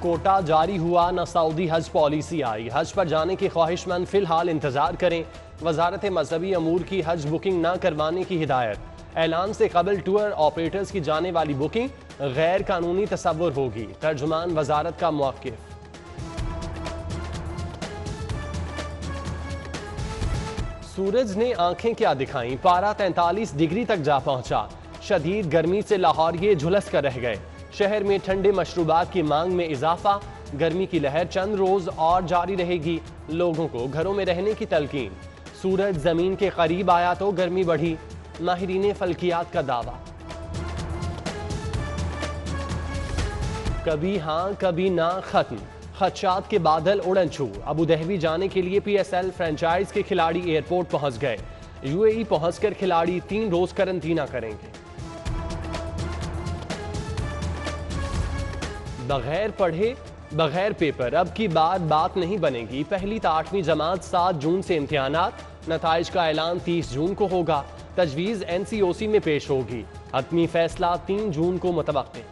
कोटा जारी हुआ, न सऊदी हज पॉलिसी आई। हज पर जाने की ख्वाहिशमंद फिलहाल इंतजार करें। वजारत मजहबी अमूर की हज बुकिंग न करवाने की हिदायत। ऐलान से कबल टूर ऑपरेटर्स की जाने वाली बुकिंग गैर कानूनी तस्वुर होगी। तर्जुमान वजारत का मौक़िफ़। सूरज ने आंखें क्या दिखाईं, पारा 43 डिग्री तक जा पहुंचा। शदीद गर्मी से लाहौरिये झुलस कर रह गए। शहर में ठंडे मशरूबात की मांग में इजाफा। गर्मी की लहर चंद रोज और जारी रहेगी। लोगों को घरों में रहने की तलकीन। सूरज जमीन के करीब आया तो गर्मी बढ़ी। माहिरीन फल्कियात का दावा। कभी हाँ कभी ना खत्म। खदशात के बादल उड़न छू। अबू धाबी जाने के लिए PSL फ्रेंचाइज के खिलाड़ी एयरपोर्ट पहुंच गए। UAE पहुंचकर खिलाड़ी 3 रोज करंतना करेंगे। बगैर पढ़े बगैर पेपर, अब की बात नहीं बनेगी। पहली तो 8वीं जमात 7 जून से इम्तिहानात। नताइज का ऐलान 30 जून को होगा। तजवीज़ NCOC में पेश होगी। हतमी फैसला 3 जून को मुतवक्किल।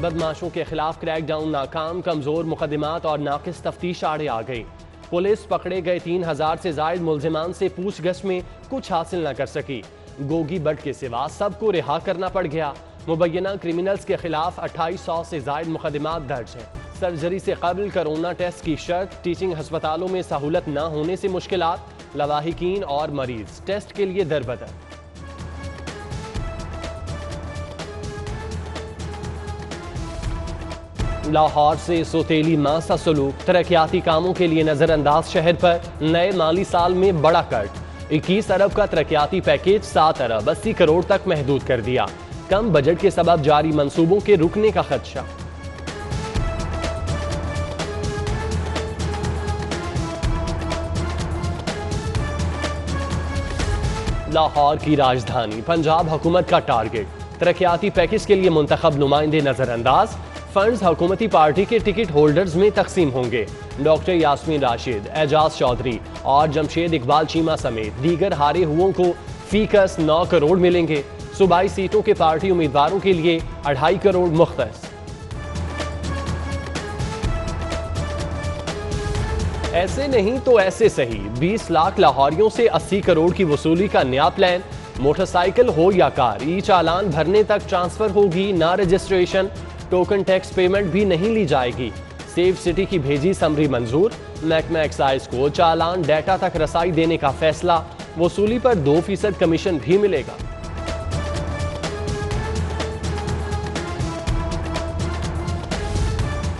बदमाशों के खिलाफ क्रैकडाउन नाकाम। कमजोर मुकदमात और नाकिस तफ्तीश आड़े आ गई। पुलिस पकड़े गए 3000 से जायद मुलजिमान से पूछगछ में कुछ हासिल न कर सकी। गोगी बट के सिवा सबको रिहा करना पड़ गया। मुबैना क्रिमिनल्स के खिलाफ 2800 से जायद मुकदमात दर्ज हैं। सर्जरी से कबल कोरोना टेस्ट की शर्त। टीचिंग हस्पतालों में सहूलत न होने से मुश्किलात। लवाहिकीन और मरीज टेस्ट के लिए दरबदर। लाहौर से सोतेली मासा सलूक। तरक्याती कामों के लिए नजरअंदाज शहर पर नए माली साल में बड़ा कट। 21 अरब का तरक्याती पैकेज 7 अरब 80 करोड़ तक महदूद कर दिया। कम बजट के सबब जारी मंसूबों के रुकने का खदशा। लाहौर की राजधानी पंजाब हुकूमत का टारगेट। तरक्याती पैकेज के लिए मुंतखब नुमाइंदे नजरअंदाज। फंड्स हुकूमती पार्टी के टिकट होल्डर्स में तकसीम होंगे। डॉक्टर यास्मीन राशिद, एजाज चौधरी और जमशेद इकबाल चीमा समेत दीगर हारे हुओं को फीकस 9 करोड़ मिलेंगे। सूबाई सीटों के पार्टी उम्मीदवारों के लिए 2.5 करोड़ मुख्तस। ऐसे नहीं तो ऐसे सही। 20 लाख लाहौरियों से 80 करोड़ की वसूली का नया प्लान। मोटरसाइकिल हो या कार, ई चालान भरने तक ट्रांसफर होगी, ना रजिस्ट्रेशन। टोकन टैक्स पेमेंट भी नहीं ली जाएगी। सेफ सिटी की भेजी समरी मंजूर। महकमा एक्साइज को चालान डाटा तक रसाई देने का फैसला। वसूली पर 2% कमीशन भी मिलेगा।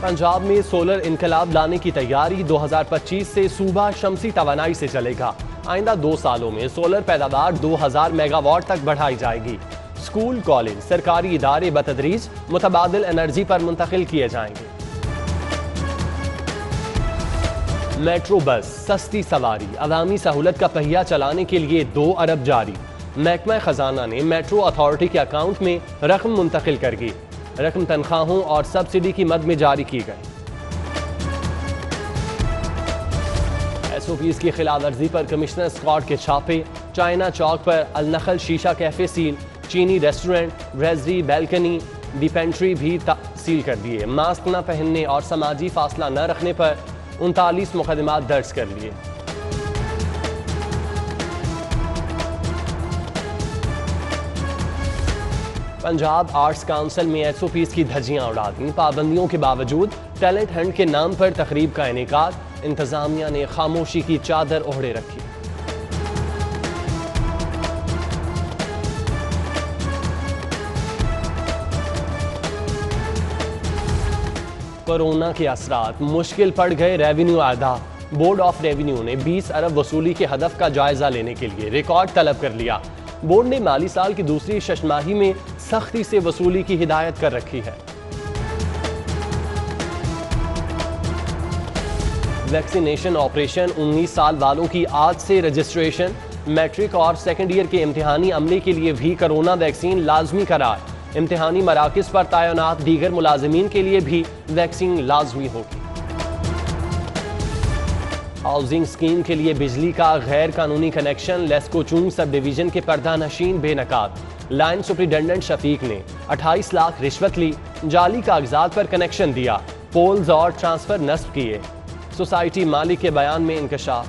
पंजाब में सोलर इनकलाब लाने की तैयारी। 2025 से सूबा शमसी तवानाई से चलेगा। आइंदा 2 सालों में सोलर पैदावार 2000 मेगावाट तक बढ़ाई जाएगी। स्कूल, कॉलेज, सरकारी इदारे बतदरीज मुतबादिल एनर्जी पर मुंतकिल किए जाएंगे। मेट्रो बस, सस्ती सवारी, अवामी सहूलत का पहिया चलाने के लिए 2 अरब जारी। महकमा खजाना ने मेट्रो अथॉरिटी के अकाउंट में रकम मुंतकिल कर दी। रकम तनख्वाहों और सब्सिडी की मद में जारी की गई। SOPs की खिलाफ वर्जी पर कमिश्नर स्कॉट के छापे। चाइना चौक पर अल-नखल शीशा कैफे सील। चीनी रेस्टोरेंट, ब्रेजरी, बैल्कनी, डिपेंट्री भी सील कर दिए। मास्क न पहनने और समाजी फासला न रखने पर 39 मुकदमात दर्ज कर लिए। पंजाब आर्ट्स काउंसिल में SOPs की धज्जियां उड़ा दी। पाबंदियों के बावजूद टैलेंट हंट के नाम पर तकरीब का इनेकाद। इंतजामिया ने खामोशी की चादर ओढ़े रखी। कोरोना के असरात, मुश्किल पड़ गए रेवेन्यू आदा। बोर्ड ऑफ रेवेन्यू ने 20 अरब वसूली के हदफ का जायजा लेने के लिए रिकॉर्ड तलब कर लिया। बोर्ड ने माली साल की दूसरी शशमाही में सख्ती से वसूली की हिदायत कर रखी है। Vaccination operation. 19 साल वालों की आज से रजिस्ट्रेशन। मैट्रिक और सेकेंड ईयर के इम्तिहानी अमले के लिए भी कोरोना वैक्सीन लाजमी करार। इम्तिहानी मराकिज पर तैनात दीगर मुलाजिमीन के लिए भी वैक्सीन लाजमी होगी। हाउसिंग स्कीम के लिए बिजली का गैर कानूनी कनेक्शन। लेस्कोचुंग सब डिवीजन के पर्दा नशीन बेनकाब। लाइन सुप्रिंटेंडेंट शफीक ने 28 लाख रिश्वत ली। जाली कागजात पर कनेक्शन दिया, पोल्स और ट्रांसफर नस्ब किए। सोसाइटी मालिक के बयान में इंकशाफ।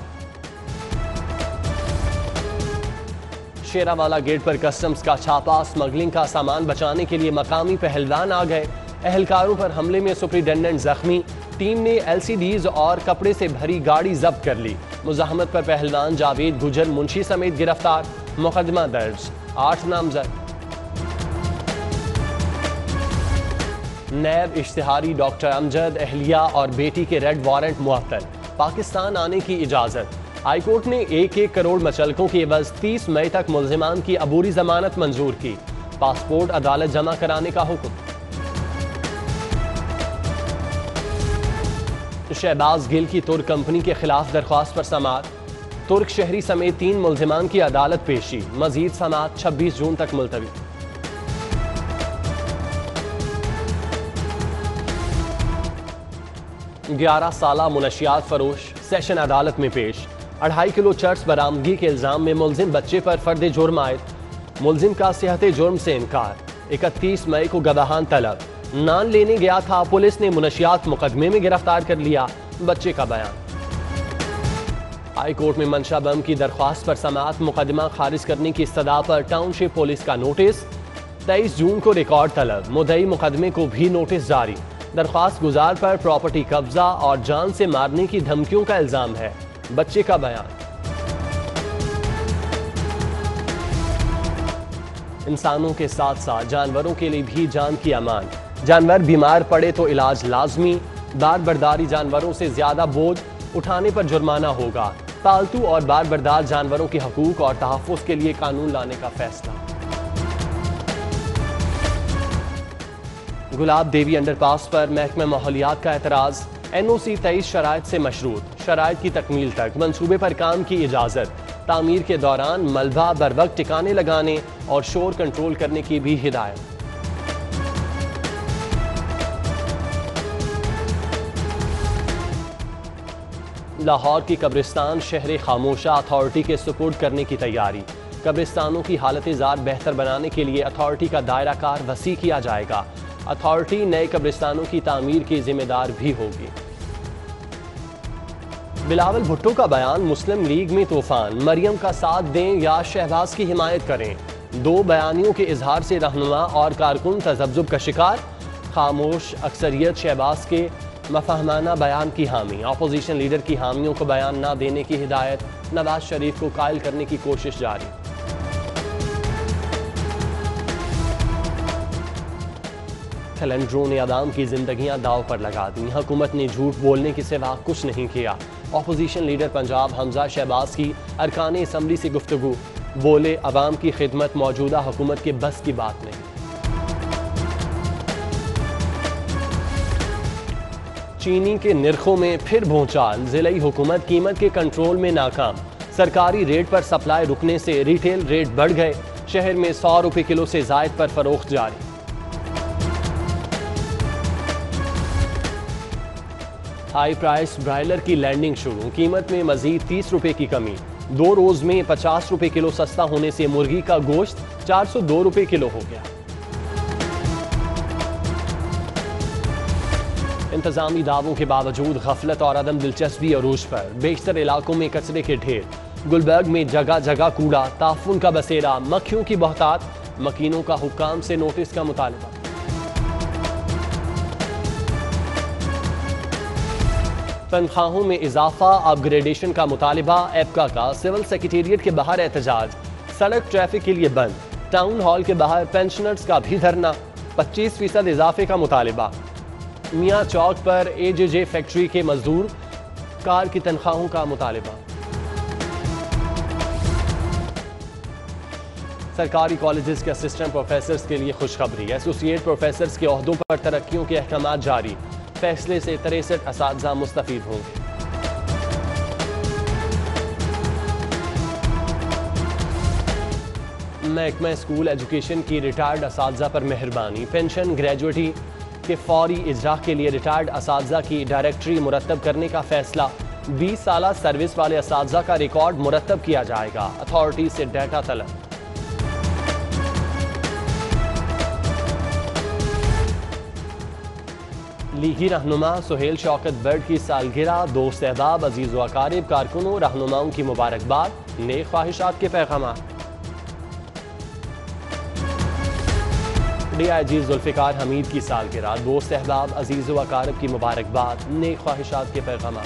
शेरावाला गेट पर कस्टम्स का छापा, स्मगलिंग का सामान बचाने के लिए मकामी पहलवान आ गए। एहलकारों पर हमले में सुपरिटेंडेंट जख्मी। टीम ने LCDs और कपड़े से भरी गाड़ी जब्त कर ली। मुजाहमत पर पहलवान जावेद गुजर मुंशी समेत गिरफ्तार। मुकदमा दर्ज, 8 नामजद। नैब इश्तिहारी डॉक्टर अमजद, अहलिया और बेटी के रेड वारंट मुअत्तल। पाकिस्तान आने की इजाजत। हाईकोर्ट ने 1-1 करोड़ मचलकों की एवज 30 मई तक मुल्जिमान की अबूरी जमानत मंजूर की। पासपोर्ट अदालत जमा कराने का हुक्म। शहबाज गिल की तुर्क कंपनी के खिलाफ दरख्वास्त पर समाअत। तुर्क शहरी समेत 3 मुल्जिमान की अदालत पेशी। मजीद समाअत 26 जून तक मुलतवी। ग्यारह साला मुनशियात फरोश सेशन अदालत में पेश। 2.5 किलो चर्स बरामदगी के इल्जाम में मुल्जिम बच्चे पर फर्द जुर्म आयद। मुल्जिम का सेहत जुर्म से इनकार। 31 मई को गवाहान तलब। नान लेने गया था, पुलिस ने मुनशियात मुकदमे में गिरफ्तार कर लिया। बच्चे का बयान। हाई कोर्ट में मंशा बम की दरख्वास्त पर समाअत। मुकदमा खारिज करने की इस्तदा पर टाउनशिप पुलिस का नोटिस। 23 जून को रिकॉर्ड तलब। मुद्दई मुकदमे को भी नोटिस जारी। दरख्वास्त गुजार पर प्रॉपर्टी कब्जा और जान से मारने की धमकियों का इल्जाम है। बच्चे का बयान। इंसानों के साथ साथ जानवरों के लिए भी जान की अमान। जानवर बीमार पड़े तो इलाज लाजमी। बार बर्दारी जानवरों से ज्यादा बोझ उठाने पर जुर्माना होगा। पालतू और बार बर्दार जानवरों के हकूक और तहफ़्फ़ुज़ के लिए कानून लाने का फैसला। गुलाब देवी अंडरपास पर महकमा माहौलियात का एतराज़। NOC 23 शराइत से मशरूत। शराइत की तकमील तक मंसूबे पर काम की इजाज़त। तामीर के दौरान मलबा बरवक्त टिकाने लगाने और शोर कंट्रोल करने की भी हिदायत। लाहौर की कब्रिस्तान शहर खामोशा अथॉरिटी के सुपुर्द करने की तैयारी। कब्रिस्तानों की हालत ज़ार बेहतर बनाने के लिए अथॉरिटी का दायरा कार वसी किया जाएगा। अथॉरिटी नए कब्रिस्तानों की तामीर की जिम्मेदार भी होगी। बिलावल भुट्टो का बयान। मुस्लिम लीग में तूफान। मरियम का साथ दें या शहबाज की हिमायत करें। 2 बयानियों के इजहार से रहनुमा और कारकुन तज़ब्ज़ुब का शिकार। खामोश अक्सरियत शहबाज के मफहमाना बयान की हामी। अपोजिशन लीडर की हामियों को बयान न देने की हिदायत। नवाज शरीफ को कायल करने की कोशिश जारी। कैलेंडरों ने आवाम की जिंदगियां दाव पर लगा दी। हुकूमत ने झूठ बोलने के सिवा कुछ नहीं किया। अपोजिशन लीडर पंजाब हमजा शहबाज की अरकान असम्बली से गुफ्तगू। बोले, अवाम की खिदमत मौजूदा हुकूमत के बस की बात नहीं। चीनी के निर्खों में फिर भूचाल। जिलाई हुकूमत कीमत के कंट्रोल में नाकाम। सरकारी रेट पर सप्लाई रुकने से रिटेल रेट बढ़ गए। शहर में 100 रुपये किलो से जायद पर फरोख्त जारी। हाई प्राइस ब्रायलर की लैंडिंग शुरू। कीमत में मजीद 30 रुपये की कमी। 2 रोज में 50 रुपये किलो सस्ता होने से मुर्गी का गोश्त 402 रुपये किलो हो गया। इंतजामी दावों के बावजूद गफलत और अदम दिलचस्पी अरूज पर। बेशतर इलाकों में कचरे के ढेर। गुलबर्ग में जगह जगह कूड़ा। ताफुन का बसेरा। मक्खियों की बहतात। मकीनों का हुक्काम से नोटिस का मुतालबा। तनख्वाहों में इजाफा, अपग्रेडेशन का मुतालबा। एपका का सिविल सेक्रेटेरिएट के बाहर एहतजाज। सड़क ट्रैफिक के लिए बंद। टाउन हॉल के बाहर पेंशनर्स का भी धरना। 25% इजाफे का मुतालबा। मियाँ चौक पर AJJ फैक्ट्री के मजदूर कार की तनख्वाहों का मुतालबा। सरकारी कॉलेजेस के असिस्टेंट प्रोफेसर्स के लिए खुशखबरी। एसोसिएट प्रोफेसर्स के ओहदों पर तरक्कियों के अहकाम जारी। फैसले से 63 असातिज़ा मुस्तफीद होंगे। महकमा स्कूल एजुकेशन की रिटायर्ड असातिज़ा पर मेहरबानी। पेंशन ग्रेजुएटी के फौरी इजरा के लिए रिटायर्ड असातिज़ा की डायरेक्टरी मुरतब करने का फैसला। 20 साल सर्विस वाले असातिज़ा का रिकॉर्ड मुरतब किया जाएगा। अथॉरिटी से डाटा तलब। लीगी रहनुमा सुहेल शौकत बर्ड की सालगिरह, दोस्त अहबाब अजीज व अकारिब कारकुनों रहनुमाओं की मुबारकबाद, नेक ख्वाहिशात के पैगाम। डीआईजी जुल्फिकार हमीद की सालगिरह, दोस्त अहबाब अजीज व अकारिब की मुबारकबाद, नेक ख्वाहिशात के पैगाम।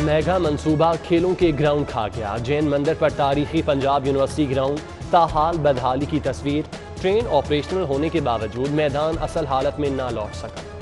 मेगा मंसूबा खेलों के ग्राउंड खा गया। जैन मंदिर पर तारीखी पंजाब यूनिवर्सिटी ग्राउंड ताहाल बदहाली की तस्वीर। ट्रेन ऑपरेशनल होने के बावजूद मैदान असल हालत में ना लौट सका।